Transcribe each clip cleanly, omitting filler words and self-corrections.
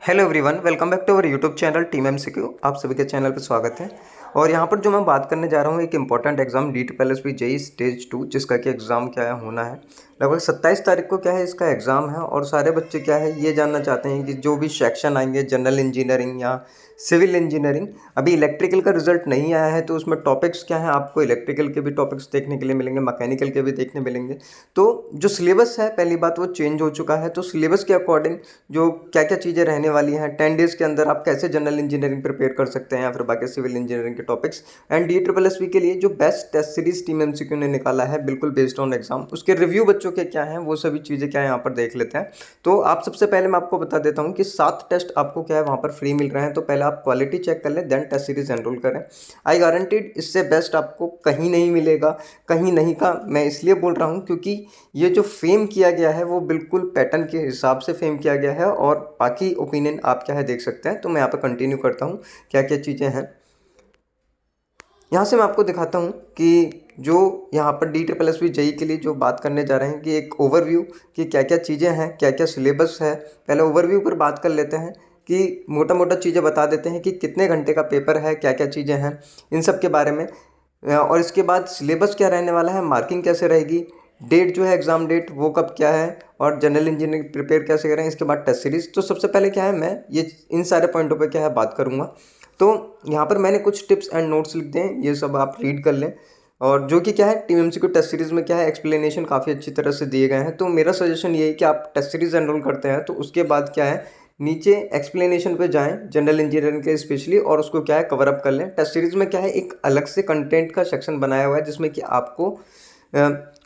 Hello everyone, welcome back to our YouTube channel team MCQ. आप सभी के channel पर स्वागत है। और यहाँ पर जो मैं बात करने जा रहा हूँ एक important exam DTPLSB JE stage 2 जिसका कि एग्ज़ाम क्या है होना है लगभग 27 तारीख को क्या है इसका एग्ज़ाम है। और सारे बच्चे क्या है ये जानना चाहते हैं कि जो भी सेक्शन आएंगे जनरल इंजीनियरिंग या सिविल इंजीनियरिंग, अभी इलेक्ट्रिकल का रिजल्ट नहीं आया है तो उसमें टॉपिक्स क्या है आपको इलेक्ट्रिकल के भी टॉपिक्स देखने के लिए मिलेंगे, मैकेनिकल के भी देखने मिलेंगे। तो जो सिलेबस है पहली बात वो चेंज हो चुका है, तो सिलेबस के अकॉर्डिंग जो क्या क्या चीज़ें रहने वाली हैं 10 डेज़ के अंदर आप कैसे जनरल इंजीनियरिंग प्रिपेयर कर सकते हैं या फिर बाकी सिविल इंजीनियरिंग के टॉपिक्स। एंड DSSB के लिए जो best test series team MCQ ने निकाला है बिल्कुल बेस्ड ऑन एग्जाम, उसके रिव्यू बच्चों के क्या हैं वो सभी चीज़ें क्या है यहाँ पर देख लेते हैं। तो आप सबसे पहले मैं आपको बता देता हूँ कि 7 टेस्ट आपको क्या है वहाँ पर फ्री मिल रहे हैं। तो पहले आप क्वालिटी चेक कर लें, देन टेस्ट सीरीज एनरोल करें। आई गारंटीड इससे बेस्ट आपको कहीं नहीं मिलेगा। कहीं नहीं का मैं इसलिए बोल रहा हूँ क्योंकि ये जो फेम किया गया है वो बिल्कुल पैटर्न के हिसाब से फेम किया गया है और बाकी ओपिनियन आप क्या है देख सकते हैं। तो मैं यहाँ पर कंटिन्यू करता हूँ क्या क्या चीज़ें हैं। यहाँ से मैं आपको दिखाता हूँ कि जो यहाँ पर DSSB जेई के लिए जो बात करने जा रहे हैं कि एक ओवरव्यू कि क्या क्या चीज़ें हैं, क्या क्या सिलेबस है। पहले ओवरव्यू पर बात कर लेते हैं कि मोटा मोटा चीज़ें बता देते हैं कि कितने घंटे का पेपर है, क्या क्या चीज़ें हैं इन सब के बारे में। और इसके बाद सिलेबस क्या रहने वाला है, मार्किंग कैसे रहेगी, डेट जो है एग्ज़ाम डेट वो कब क्या है, और जनरल इंजीनियरिंग प्रिपेयर कैसे करें। इसके बाद टेस्ट सीरीज़। तो सबसे पहले क्या है मैं ये इन सारे पॉइंटों पे क्या है बात करूँगा। तो यहाँ पर मैंने कुछ टिप्स एंड नोट्स लिख दें, ये सब आप रीड कर लें। और जो कि क्या है टीम एमसीक्यू टेस्ट सीरीज़ में क्या है एक्सप्लेनेशन काफ़ी अच्छी तरह से दिए गए हैं। तो मेरा सजेशन ये है कि आप टेस्ट सीरीज़ एनरोल करते हैं तो उसके बाद क्या है नीचे एक्सप्लेनेशन पे जाएं जनरल इंजीनियरिंग के स्पेशली, और उसको क्या है कवर अप कर लें। टेस्ट सीरीज़ में क्या है एक अलग से कंटेंट का सेक्शन बनाया हुआ है जिसमें कि आपको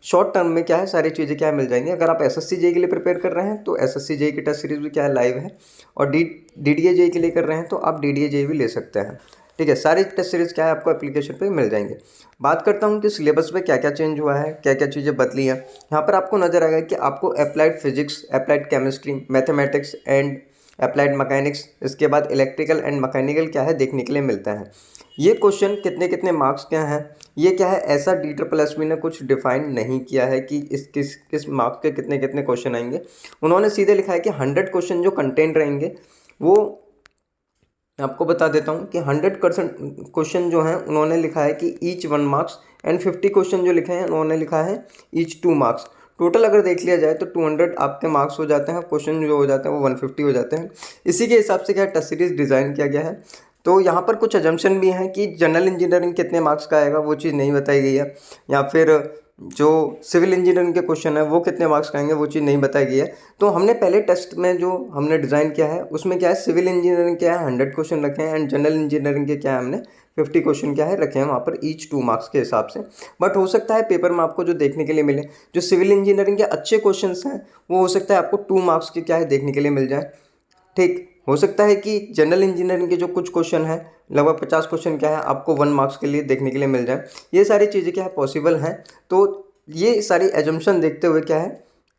शॉर्ट टर्म में क्या है सारी चीज़ें क्या है मिल जाएंगी। अगर आप एसएससी जेई के लिए प्रिपेयर कर रहे हैं तो एसएससी जेई की टेस्ट सीरीज़ भी क्या है लाइव है, और डीडीए जेई के लिए कर रहे हैं तो आप डीडीए जेई भी ले सकते हैं। ठीक है, सारी टेस्ट सीरीज़ क्या है आपको एप्लीकेशन पे मिल जाएंगे। बात करता हूँ कि सिलेबस में क्या क्या चेंज हुआ है, क्या क्या चीज़ें बदली हैं। यहाँ पर आपको नजर आएगा कि आपको applied physics, applied chemistry, mathematics and applied mechanics, इसके बाद इलेक्ट्रिकल एंड मैकेनिकल क्या है देखने के लिए मिलता है। ये क्वेश्चन कितने कितने मार्क्स क्या हैं ये क्या है ऐसा DSSB ने कुछ डिफाइन नहीं किया है कि इस किस मार्क्स के कितने कितने क्वेश्चन आएंगे। उन्होंने सीधे लिखा है कि 100 क्वेश्चन जो कंटेंट रहेंगे वो आपको बता देता हूँ कि 100% क्वेश्चन जो हैं उन्होंने लिखा है कि ईच 1 मार्क्स, एंड 50 क्वेश्चन जो लिखे हैं उन्होंने लिखा है ईच 2 मार्क्स। टोटल अगर देख लिया जाए तो 200 आपके मार्क्स हो जाते हैं, क्वेश्चन जो हो जाते हैं वो 150 हो जाते हैं। इसी के हिसाब से क्या टेस्ट सीरीज डिज़ाइन किया गया है। तो यहाँ पर कुछ अजम्पशन भी हैं कि जनरल इंजीनियरिंग कितने मार्क्स का आएगा वो चीज़ नहीं बताई गई है, या फिर जो सिविल इंजीनियरिंग के क्वेश्चन है वो कितने मार्क्स का आएंगे वो चीज़ नहीं बताई गई है। तो हमने पहले टेस्ट में जो हमने डिज़ाइन किया है उसमें क्या है सिविल इंजीनियरिंग क्या है 100 क्वेश्चन रखे हैं, एंड जनरल इंजीनियरिंग के क्या है हमने 50 क्वेश्चन क्या है रखे हैं वहाँ पर ईच 2 मार्क्स के हिसाब से। बट हो सकता है पेपर में आपको जो देखने के लिए मिले जो सिविल इंजीनियरिंग के अच्छे क्वेश्चन हैं वो हो सकता है आपको 2 मार्क्स के क्या है देखने के लिए मिल जाए। ठीक, हो सकता है कि जनरल इंजीनियरिंग के जो कुछ क्वेश्चन हैं लगभग 50 क्वेश्चन क्या है आपको 1 मार्क्स के लिए देखने के लिए मिल जाए। ये सारी चीज़ें क्या है पॉसिबल हैं। तो ये सारी एजम्पशन देखते हुए क्या है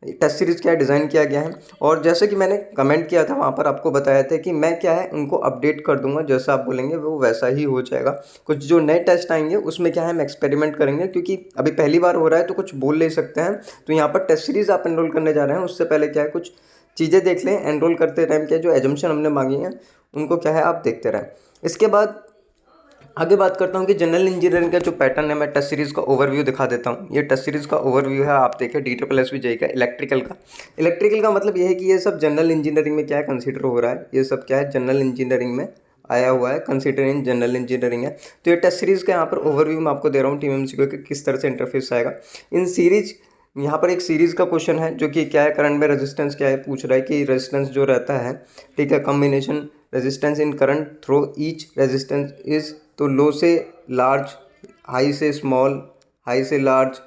टेस्ट सीरीज़ क्या है डिज़ाइन किया गया है। और जैसे कि मैंने कमेंट किया था वहाँ पर आपको बताया था कि मैं क्या है उनको अपडेट कर दूंगा, जैसा आप बोलेंगे वो वैसा ही हो जाएगा। कुछ जो नए टेस्ट आएंगे उसमें क्या है हम एक्सपेरिमेंट करेंगे क्योंकि अभी पहली बार हो रहा है तो कुछ बोल नहीं सकते हैं। तो यहाँ पर टेस्ट सीरीज़ आप एनरोल करने जा रहे हैं उससे पहले क्या है कुछ चीज़ें देख लें, एनरोल करते टाइम क्या जो एजम्पशन हमने मांगी हैं उनको क्या है आप देखते रहें। इसके बाद आगे बात करता हूँ कि जनरल इंजीनियरिंग का जो पैटर्न है मैं टेस्ट सीरीज़ का ओवरव्यू दिखा देता हूँ। ये टेस्ट सीरीज़ का ओवरव्यू है, आप देखें DSSB जेई का इलेक्ट्रिकल का मतलब ये है कि ये सब जनरल इंजीनियरिंग में क्या है कंसिडर हो रहा है, ये सब क्या है जनरल इंजीनियरिंग में आया हुआ है, कंसिडर इन जनरल इंजीनियरिंग है। तो ये टेस्ट सीरीज़ का यहाँ पर ओवरव्यू मैं आपको दे रहा हूँ टीम एमसीक्यू के किस तरह से इंटरफेस आएगा इन सीरीज। यहाँ पर एक सीरीज़ का क्वेश्चन है जो कि क्या है करंट में रेजिस्टेंस क्या है पूछ रहा है कि रेजिस्टेंस जो रहता है, ठीक है, combination resistance in current throw each resistance is, तो लो से लार्ज, हाई से स्मॉल, हाई से लार्ज,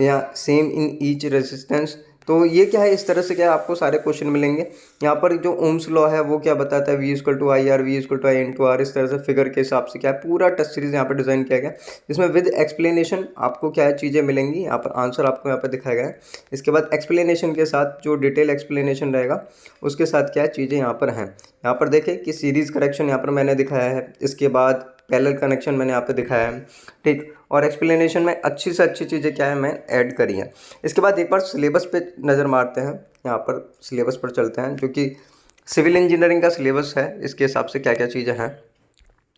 या सेम इन ईच रेजिस्टेंस। तो ये क्या है इस तरह से क्या है आपको सारे क्वेश्चन मिलेंगे। यहाँ पर जो ओम्स लॉ है वो क्या बताता है V=IR, V=I/R, इस तरह से फिगर के हिसाब से क्या है पूरा टेस्ट सीरीज यहाँ पर डिज़ाइन किया गया जिसमें विद एक्सप्लेनेशन आपको क्या है चीज़ें मिलेंगी। यहाँ पर आंसर आपको यहाँ पर दिखाया गया है, इसके बाद एक्सप्लेनेशन के साथ जो डिटेल एक्सप्लेनेशन रहेगा उसके साथ क्या है चीज़ें यहाँ पर हैं। यहाँ पर देखें कि सीरीज़ करेक्शन यहाँ पर मैंने दिखाया है, इसके बाद पैरेलल कनेक्शन मैंने यहाँ पे दिखाया है, ठीक, और एक्सप्लेनेशन में अच्छी से अच्छी चीज़ें क्या है मैं ऐड करी हैं। इसके बाद एक बार सिलेबस पे नज़र मारते हैं, यहाँ पर सिलेबस पर चलते हैं जो कि सिविल इंजीनियरिंग का सिलेबस है, इसके हिसाब से क्या क्या चीज़ें हैं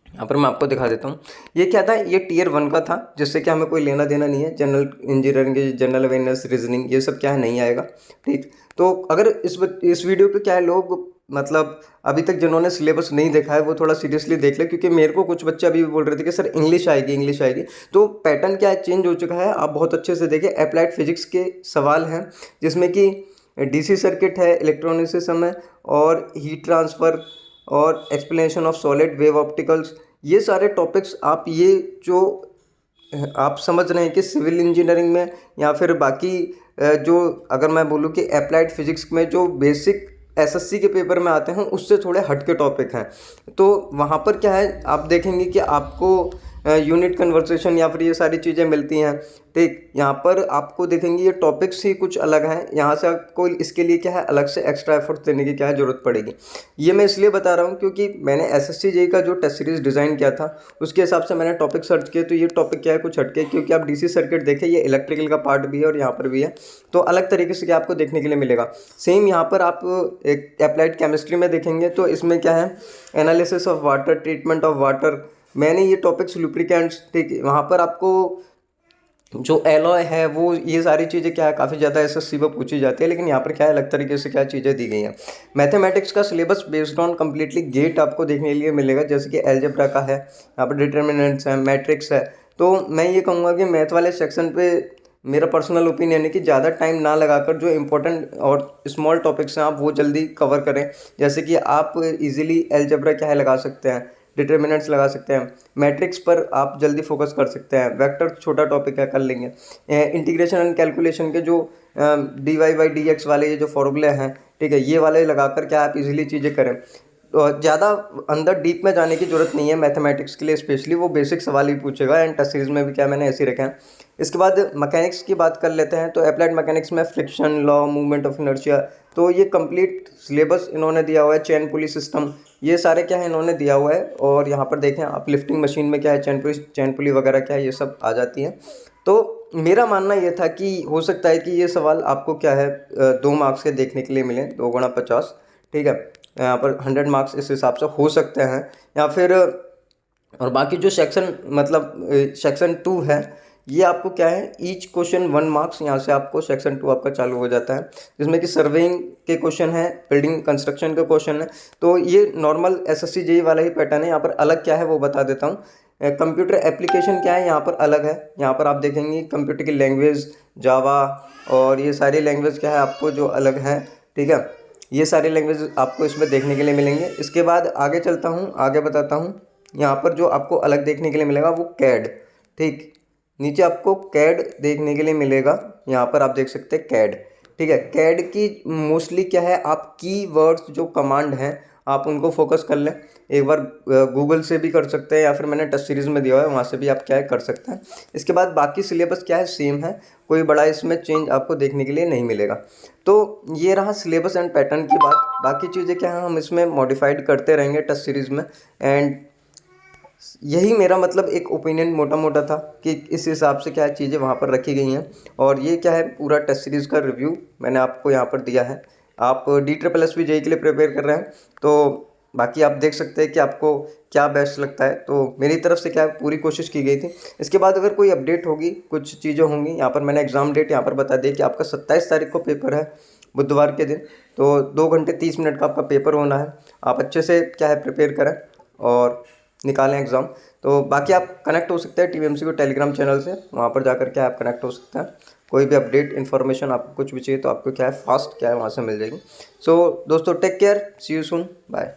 यहाँ पर मैं आपको दिखा देता हूँ। ये क्या था, ये टियर 1 का था, जिससे कि हमें कोई लेना देना नहीं है। जनरल इंजीनियरिंग की जनरल अवेयरनेस, रीजनिंग, ये सब क्या है नहीं आएगा। ठीक, तो अगर इस वीडियो पे क्या है, लोग मतलब अभी तक जिन्होंने सिलेबस नहीं देखा है वो थोड़ा सीरियसली देख ले, क्योंकि मेरे को कुछ बच्चे अभी भी बोल रहे थे कि सर इंग्लिश आएगी, इंग्लिश आएगी। तो पैटर्न क्या है, चेंज हो चुका है, आप बहुत अच्छे से देखें। अप्लाइड फिजिक्स के सवाल हैं, जिसमें कि डीसी सर्किट है, इलेक्ट्रॉनिसिज्म है, और हीट ट्रांसफ़र, और explanation of solid wave opticals. ये सारे टॉपिक्स आप ये जो आप समझ रहे हैं कि सिविल इंजीनियरिंग में या फिर बाकी जो अगर मैं बोलूँ कि अप्लाइड फिजिक्स में जो बेसिक एसएससी के पेपर में आते हैं उससे थोड़े हट के टॉपिक हैं। तो वहाँ पर क्या है, आप देखेंगे कि आपको यूनिट कन्वर्सेशन या फिर ये सारी चीज़ें मिलती हैं। ठीक, यहाँ पर आपको देखेंगे ये टॉपिक्स ही कुछ अलग हैं, यहाँ से आपको इसके लिए क्या है अलग से एक्स्ट्रा एफर्ट देने की क्या है ज़रूरत पड़ेगी। ये मैं इसलिए बता रहा हूँ क्योंकि मैंने एसएससी जेईई का जो टेस्ट सीरीज़ डिज़ाइन किया था उसके हिसाब से मैंने टॉपिक सर्च किए, तो ये टॉपिक क्या है कुछ हटके, क्योंकि आप डीसी सर्किट देखें, ये इलेक्ट्रिकल का पार्ट भी है और यहाँ पर भी है, तो अलग तरीके से क्या आपको देखने के लिए मिलेगा। सेम यहाँ पर आप एक अप्लाइड केमिस्ट्री में देखेंगे तो इसमें क्या है, analysis of water, treatment of water, मैंने ये टॉपिक्स लुब्रिकेंट्स। ठीक है, वहाँ पर आपको जो एलॉय है वो ये सारी चीज़ें क्या है काफ़ी ज़्यादा एसएससी में पूछी जाती है, लेकिन यहाँ पर क्या है अलग तरीके से क्या चीज़ें दी गई हैं। मैथमेटिक्स का syllabus based on completely get आपको देखने के लिए मिलेगा, जैसे कि एलजेब्रा का है, यहाँ पर डिटर्मिनेंट्स है, मैट्रिक्स है। तो मैं ये कहूँगा कि मैथ वाले सेक्शन पे मेरा पर्सनल ओपिनियन है कि ज़्यादा टाइम ना लगाकर जो इंपॉर्टेंट और स्मॉल टॉपिक्स हैं आप वो जल्दी कवर करें। जैसे कि आप इजीली एलजेब्रा क्या है लगा सकते हैं, डिटर्मिनेंट्स लगा सकते हैं, मैट्रिक्स पर आप जल्दी फोकस कर सकते हैं, वेक्टर छोटा टॉपिक है कर लेंगे, इंटीग्रेशन एंड कैलकुलेशन के जो dy बाई dx वाले ये जो फॉर्मूले हैं, ठीक है, ये वाले लगाकर क्या आप इजीली चीज़ें करें। तो ज़्यादा अंदर डीप में जाने की ज़रूरत नहीं है मैथमेटिक्स के लिए, स्पेशली वो बेसिक सवाल ही पूछेगा, एंड टेस्ट सीरीज में भी क्या मैंने ऐसे ही रखे हैं। इसके बाद मैकेनिक्स की बात कर लेते हैं, तो अप्लाइड मैकेनिक्स में friction law, movement of inertia, तो ये कंप्लीट सिलेबस इन्होंने दिया हुआ है। चैन पुली सिस्टम, ये सारे क्या है इन्होंने दिया हुआ है, और यहाँ पर देखें आप लिफ्टिंग मशीन में क्या है चैन पुली वगैरह क्या है ये सब आ जाती है। तो मेरा मानना ये था कि हो सकता है कि ये सवाल आपको क्या है 2 मार्क्स के देखने के लिए मिले, 2 गुणा 50, ठीक है, यहाँ पर 100 मार्क्स इस हिसाब से हो सकते हैं। या फिर और बाकी जो सेक्शन मतलब सेक्शन 2 है, ये आपको क्या है ईच क्वेश्चन 1 मार्क्स, यहाँ से आपको सेक्शन 2 आपका चालू हो जाता है, जिसमें कि सर्वेइंग के क्वेश्चन है, बिल्डिंग कंस्ट्रक्शन के क्वेश्चन है। तो ये नॉर्मल एसएससी जेईई वाला ही पैटर्न है। यहाँ पर अलग क्या है वो बता देता हूँ। कंप्यूटर एप्लीकेशन क्या है यहाँ पर अलग है, यहाँ पर आप देखेंगे कंप्यूटर की लैंग्वेज जावा, और ये सारी लैंग्वेज क्या है आपको जो अलग है, ठीक है, ये सारी लैंग्वेज आपको इसमें देखने के लिए मिलेंगे। इसके बाद आगे चलता हूँ, आगे बताता हूँ। यहाँ पर जो आपको अलग देखने के लिए मिलेगा वो कैड, ठीक, नीचे आपको कैड देखने के लिए मिलेगा, यहाँ पर आप देख सकते हैं कैड, ठीक है। कैड की मोस्टली क्या है आप की वर्ड्स जो कमांड हैं आप उनको फोकस कर लें। एक बार गूगल से भी कर सकते हैं, या फिर मैंने टेस्ट सीरीज़ में दिया हुआ है वहाँ से भी आप क्या है कर सकते हैं। इसके बाद बाकी सिलेबस क्या है सेम है, कोई बड़ा इसमें चेंज आपको देखने के लिए नहीं मिलेगा। तो ये रहा सिलेबस एंड पैटर्न की बात। बाकी चीज़ें क्या है हम इसमें मॉडिफाइड करते रहेंगे टेस्ट सीरीज़ में, एंड यही मेरा मतलब एक ओपिनियन मोटा मोटा था कि इस हिसाब से क्या चीज़ें वहाँ पर रखी गई हैं। और ये क्या है पूरा टेस्ट सीरीज़ का रिव्यू मैंने आपको यहाँ पर दिया है। आप DSSS जेईई के लिए प्रिपेयर कर रहे हैं तो बाकी आप देख सकते हैं कि आपको क्या बेस्ट लगता है। तो मेरी तरफ से क्या पूरी कोशिश की गई थी। इसके बाद अगर कोई अपडेट होगी, कुछ चीज़ें होंगी, यहाँ पर मैंने एग्ज़ाम डेट यहाँ पर बता दी कि आपका 27 तारीख को पेपर है, बुधवार के दिन। तो 2 घंटे 30 मिनट का आपका पेपर होना है। आप अच्छे से क्या है प्रिपेयर करें और निकालें एग्ज़ाम। तो बाकी आप कनेक्ट हो सकते हैं टीएमएमसी को टेलीग्राम चैनल से, वहाँ पर जाकर क्या आप कनेक्ट हो सकते हैं। कोई भी अपडेट इन्फॉर्मेशन आपको कुछ भी चाहिए तो आपको क्या है फास्ट क्या है वहाँ से मिल जाएगी। सो दोस्तों take care, see you soon, bye.